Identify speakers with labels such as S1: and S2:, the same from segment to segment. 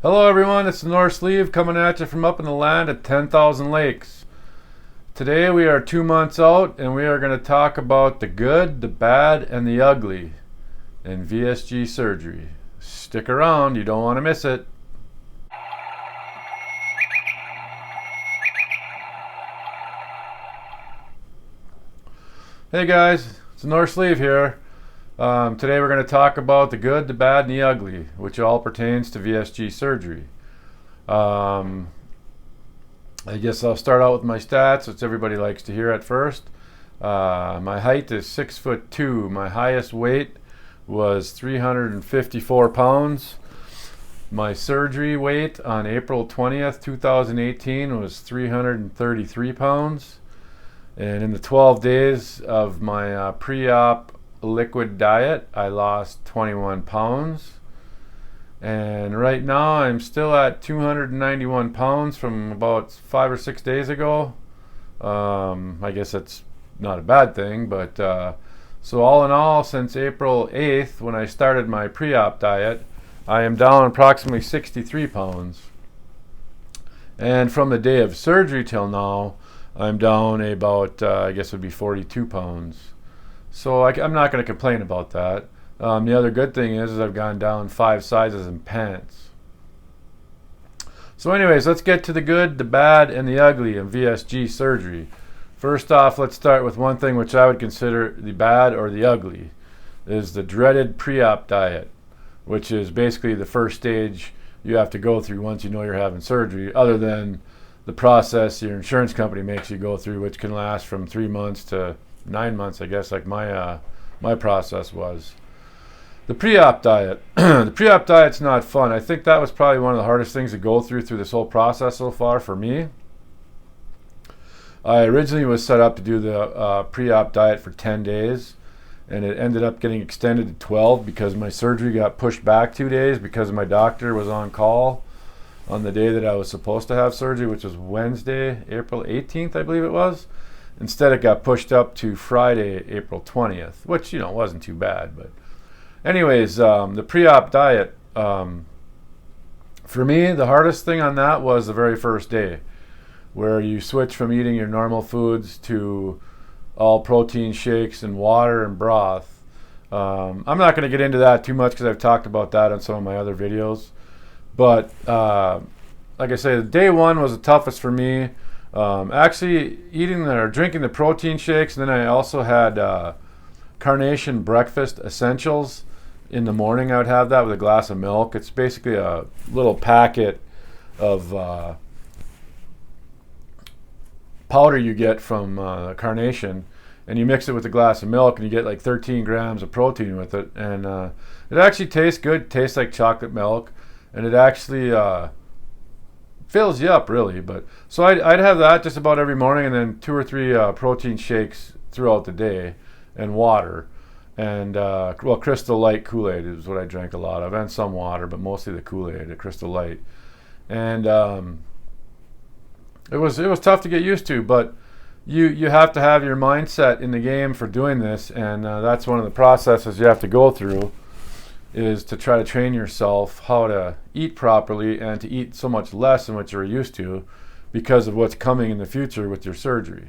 S1: Hello everyone, it's the North Sleeve coming at you from up in the land of 10,000 lakes. Today we are 2 months out and we are going to talk about the good, the bad, and the ugly in VSG surgery. Stick around, you don't want to miss it. Hey guys, it's the North Sleeve here. Today we're going to talk about the good, the bad, and the ugly, which all pertains to VSG surgery. I guess I'll start out with my stats, which everybody likes to hear at first. My height is 6'2". My highest weight was 354 pounds. My surgery weight on April 20th, 2018 was 333 pounds. And in the 12 days of my pre-op liquid diet, I lost 21 pounds. And right now I'm still at 291 pounds from about 5 or 6 days ago. I guess that's not a bad thing, but so all in all, since April 8th when I started my pre-op diet, I am down approximately 63 pounds. And from the day of surgery till now, I'm down about, I guess it would be 42 pounds. So I'm not going to complain about that. The other good thing is I've gone down 5 sizes in pants. So anyways, let's get to the good, the bad, and the ugly in VSG surgery. First off, let's start with one thing which I would consider the bad or the ugly, is the dreaded pre-op diet, which is basically the first stage you have to go through once you know you're having surgery, other than the process your insurance company makes you go through, which can last from 3 months to 9 months, I guess, like my process was. The pre-op diet. The pre-op diet's not fun. I think that was probably one of the hardest things to go through this whole process so far for me. I originally was set up to do the pre-op diet for 10 days, and it ended up getting extended to 12 because my surgery got pushed back 2 days because my doctor was on call on the day that I was supposed to have surgery, which was Wednesday, April 18th, I believe it was. Instead, it got pushed up to Friday, April 20th, which, wasn't too bad. But anyways, the pre-op diet, for me, the hardest thing on that was the very first day, where you switch from eating your normal foods to all protein shakes and water and broth. I'm not going to get into that too much because I've talked about that on some of my other videos. But like I say, day one was the toughest for me. Actually drinking the protein shakes, and then I also had Carnation breakfast essentials in the morning. I would have that with a glass of milk. It's basically a little packet of powder you get from Carnation, and you mix it with a glass of milk, and you get like 13 grams of protein with it, and it actually tastes good. It tastes like chocolate milk, and it actually fills you up, really. But so I'd have that just about every morning, and then 2 or 3 protein shakes throughout the day, and water, and Crystal Light Kool-Aid is what I drank a lot of, and some water, but mostly the Kool-Aid, the Crystal Light. And it was tough to get used to, but you have to have your mindset in the game for doing this, and that's one of the processes you have to go through, is to try to train yourself how to eat properly and to eat so much less than what you're used to because of what's coming in the future with your surgery.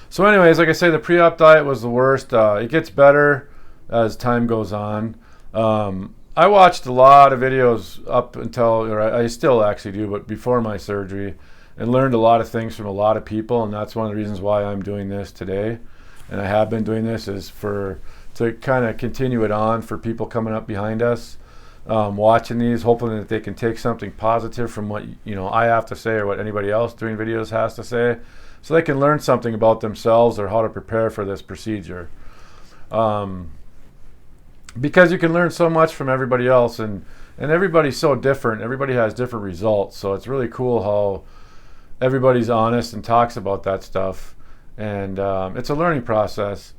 S1: So anyways, like I say, the pre-op diet was the worst. It gets better as time goes on. I watched a lot of videos up until, or I still actually do, but before my surgery, and learned a lot of things from a lot of people, and that's one of the reasons why I'm doing this today, and I have been doing this, is to kind of continue it on for people coming up behind us, watching these, hoping that they can take something positive from what I have to say or what anybody else doing videos has to say, so they can learn something about themselves or how to prepare for this procedure. Because you can learn so much from everybody else, and everybody's so different. Everybody has different results, so it's really cool how everybody's honest and talks about that stuff, and it's a learning process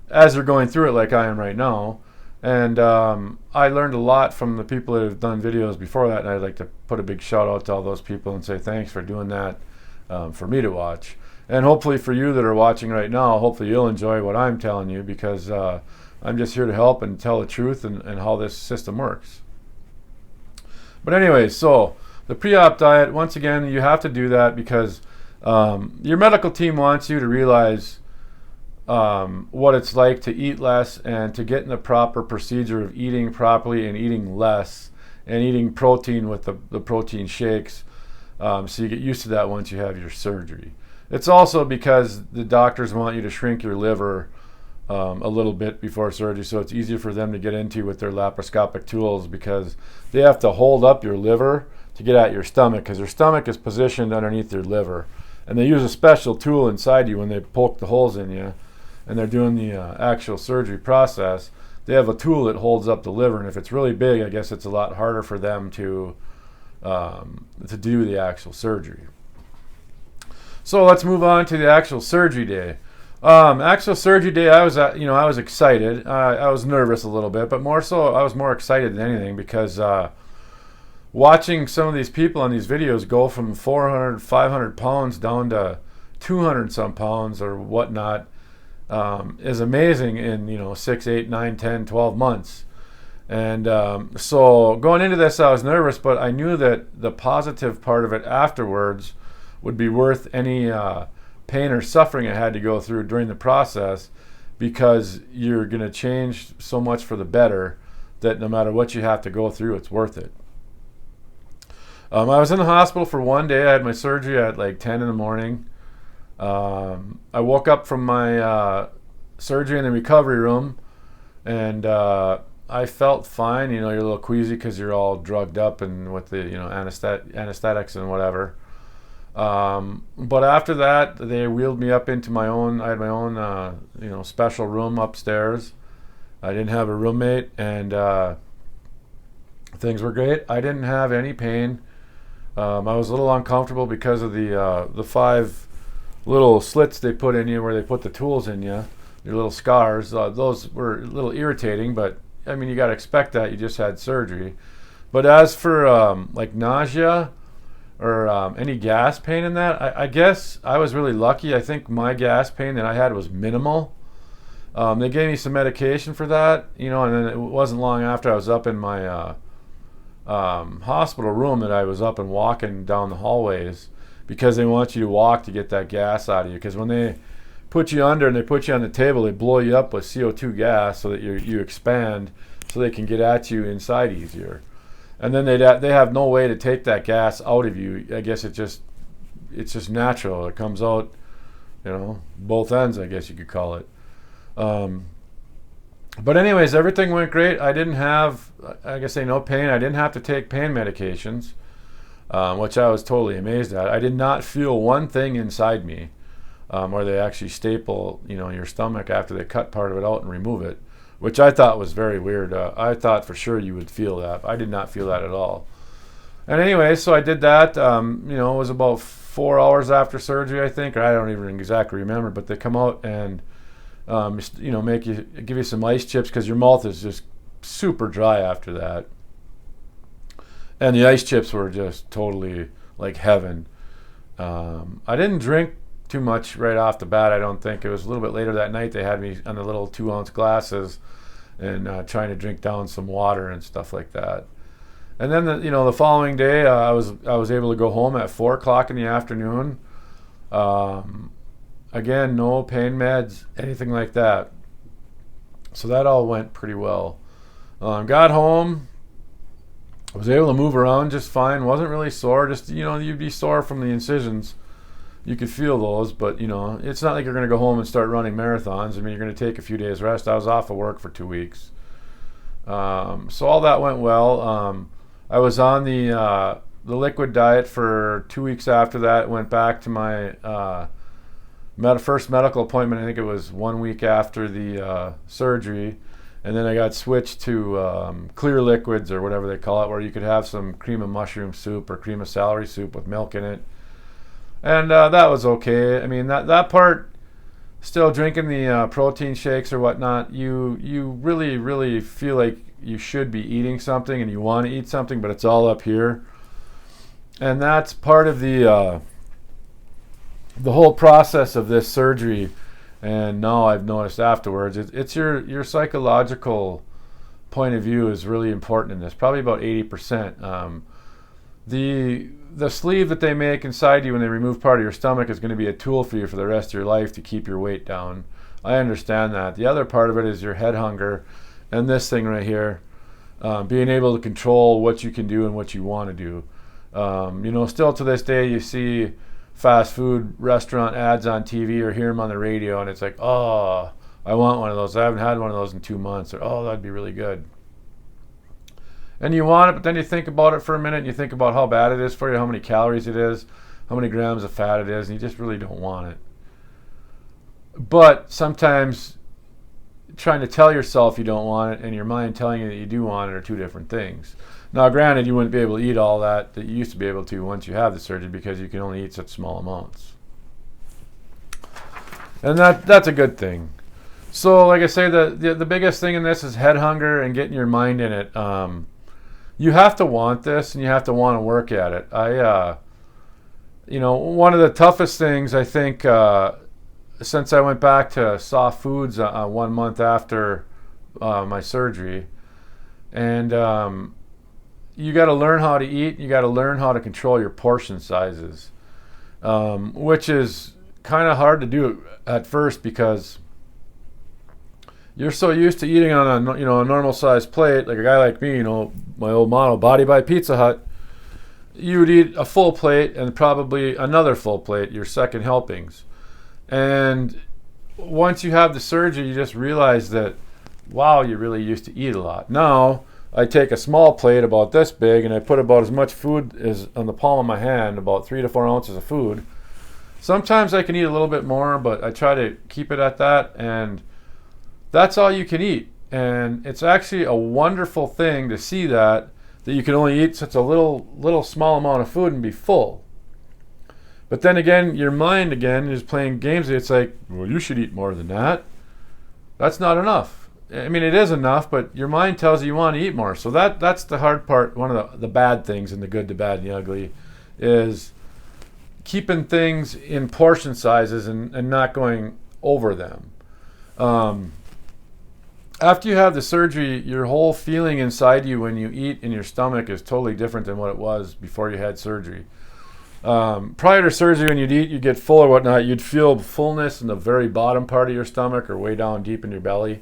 S1: as they're going through it, like I am right now. And I learned a lot from the people that have done videos before that, and I'd like to put a big shout out to all those people and say thanks for doing that for me to watch. And hopefully for you that are watching right now, hopefully you'll enjoy what I'm telling you, because I'm just here to help and tell the truth and how this system works. But anyway, so the pre-op diet, once again, you have to do that because your medical team wants you to realize what it's like to eat less and to get in the proper procedure of eating properly and eating less and eating protein with the protein shakes, so you get used to that once you have your surgery. It's also because the doctors want you to shrink your liver a little bit before surgery, so it's easier for them to get into with their laparoscopic tools because they have to hold up your liver to get at your stomach because your stomach is positioned underneath your liver. And they use a special tool inside you when they poke the holes in you and they're doing the actual surgery process. They have a tool that holds up the liver, and if it's really big, I guess it's a lot harder for them to do the actual surgery. So let's move on to the actual surgery day. Actual surgery day, I was excited. I was nervous a little bit, but more so, I was more excited than anything because watching some of these people on these videos go from 400, 500 pounds down to 200 some pounds or whatnot is amazing in 6, 8, 9, 10, 12 months. And so going into this, I was nervous, but I knew that the positive part of it afterwards would be worth any pain or suffering I had to go through during the process, because you're going to change so much for the better that no matter what you have to go through, it's worth it. I was in the hospital for one day. I had my surgery at like 10 in the morning. I woke up from my surgery in the recovery room, and I felt fine. You're a little queasy because you're all drugged up and with the anesthetics and whatever. But after that, they wheeled me up into I had my own special room upstairs. I didn't have a roommate, and things were great. I didn't have any pain. I was a little uncomfortable because of the 5 little slits they put in you where they put the tools in you, your little scars. Those were a little irritating, but I mean, you got to expect that. You just had surgery. But as for like nausea or any gas pain in that, I guess I was really lucky. I think my gas pain that I had was minimal. They gave me some medication for that, and then it wasn't long after I was up in my hospital room that I was up and walking down the hallways, because they want you to walk to get that gas out of you. Because when they put you under and they put you on the table, they blow you up with CO2 gas so that you expand, so they can get at you inside easier. And then they have no way to take that gas out of you. I guess it's just natural. It comes out, both ends, I guess you could call it. But anyways, everything went great. I didn't have, no pain. I didn't have to take pain medications, which I was totally amazed at. I did not feel one thing inside me, where they actually staple, your stomach after they cut part of it out and remove it, which I thought was very weird. I thought for sure you would feel that. I did not feel that at all. And anyway, so I did that. It was about 4 hours after surgery, I think, or I don't even exactly remember, but they come out and give you some ice chips because your mouth is just super dry after that. And the ice chips were just totally like heaven. I didn't drink too much right off the bat, I don't think. It was a little bit later that night. They had me on the little 2-ounce glasses and trying to drink down some water and stuff like that. And then the following day, I was able to go home at 4 o'clock in the afternoon. Again, no pain meds, anything like that. So that all went pretty well. Got home, was able to move around just fine. Wasn't really sore. Just you'd be sore from the incisions. You could feel those, but it's not like you're going to go home and start running marathons. I mean, you're going to take a few days rest. I was off of work for 2 weeks. So all that went well. I was on the liquid diet for 2 weeks after that. Went back to my first medical appointment. I think it was 1 week after the surgery. And then I got switched to clear liquids, or whatever they call it, where you could have some cream of mushroom soup or cream of celery soup with milk in it. And that was okay. I mean, that part, still drinking the protein shakes or whatnot, you really, really feel like you should be eating something and you want to eat something, but it's all up here. And that's part of the whole process of this surgery. And now I've noticed afterwards, it's your psychological point of view is really important in this, probably about 80%. The sleeve that they make inside you when they remove part of your stomach is going to be a tool for you for the rest of your life to keep your weight down. I understand that. The other part of it is your head hunger, and this thing right here, being able to control what you can do and what you want to do. Still to this day, you see fast food restaurant ads on TV or hear them on the radio, and it's like, oh, I want one of those. I haven't had one of those in 2 months. Or, oh, that'd be really good. And you want it, but then you think about it for a minute, and you think about how bad it is for you, how many calories it is, how many grams of fat it is, and you just really don't want it. But sometimes trying to tell yourself you don't want it and your mind telling you that you do want it are two different things. Now, granted, you wouldn't be able to eat all that you used to be able to once you have the surgery because you can only eat such small amounts. And that's a good thing. So, like I say, the biggest thing in this is head hunger and getting your mind in it. You have to want this and you have to want to work at it. One of the toughest things, I think, since I went back to soft foods 1 month after my surgery, and you got to learn how to eat. You got to learn how to control your portion sizes, which is kind of hard to do at first because you're so used to eating on a normal sized plate. Like a guy like me, my old model, Body by Pizza Hut, you would eat a full plate and probably another full plate, your second helpings. And once you have the surgery, you just realize that, wow, you really used to eat a lot. Now, I take a small plate about this big and I put about as much food as on the palm of my hand, about 3 to 4 ounces of food. Sometimes I can eat a little bit more, but I try to keep it at that, and that's all you can eat. And it's actually a wonderful thing to see that you can only eat such a little small amount of food and be full. But then again, your mind again is playing games. It's like, well, you should eat more than that. That's not enough. I mean, it is enough, but your mind tells you want to eat more. So that's the hard part. One of the bad things in the good, the bad, and the ugly is keeping things in portion sizes and not going over them. After you have the surgery, your whole feeling inside you when you eat in your stomach is totally different than what it was before you had surgery. Prior to surgery, when you'd eat, you'd get full or whatnot. You'd feel fullness in the very bottom part of your stomach or way down deep in your belly.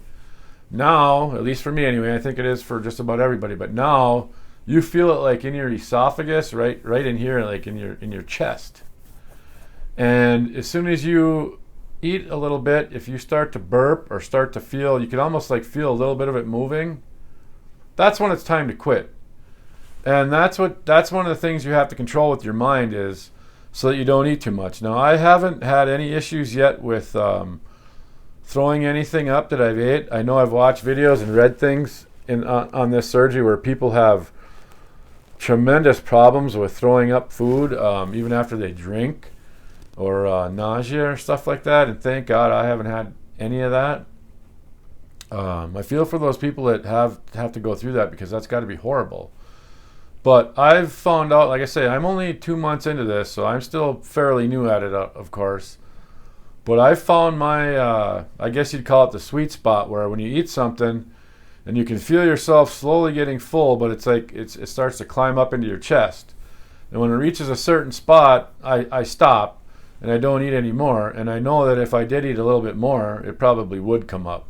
S1: Now, at least for me anyway, I think it is for just about everybody, but now you feel it like in your esophagus, right in here, like in your chest. And as soon as you eat a little bit, if you start to burp or start to feel, you can almost like feel a little bit of it moving, that's when it's time to quit. And that's one of the things you have to control with your mind, is so that you don't eat too much. Now, I haven't had any issues yet with throwing anything up that I've ate. I know I've watched videos and read things on this surgery where people have tremendous problems with throwing up food, even after they drink, or nausea or stuff like that. And thank God I haven't had any of that. I feel for those people that have to go through that, because that's got to be horrible. But I've found out, like I say, I'm only 2 months into this, so I'm still fairly new at it, of course. But I've found my, I guess you'd call it the sweet spot, where when you eat something and you can feel yourself slowly getting full, but it's like it starts to climb up into your chest. And when it reaches a certain spot, I stop and I don't eat anymore. And I know that if I did eat a little bit more, it probably would come up.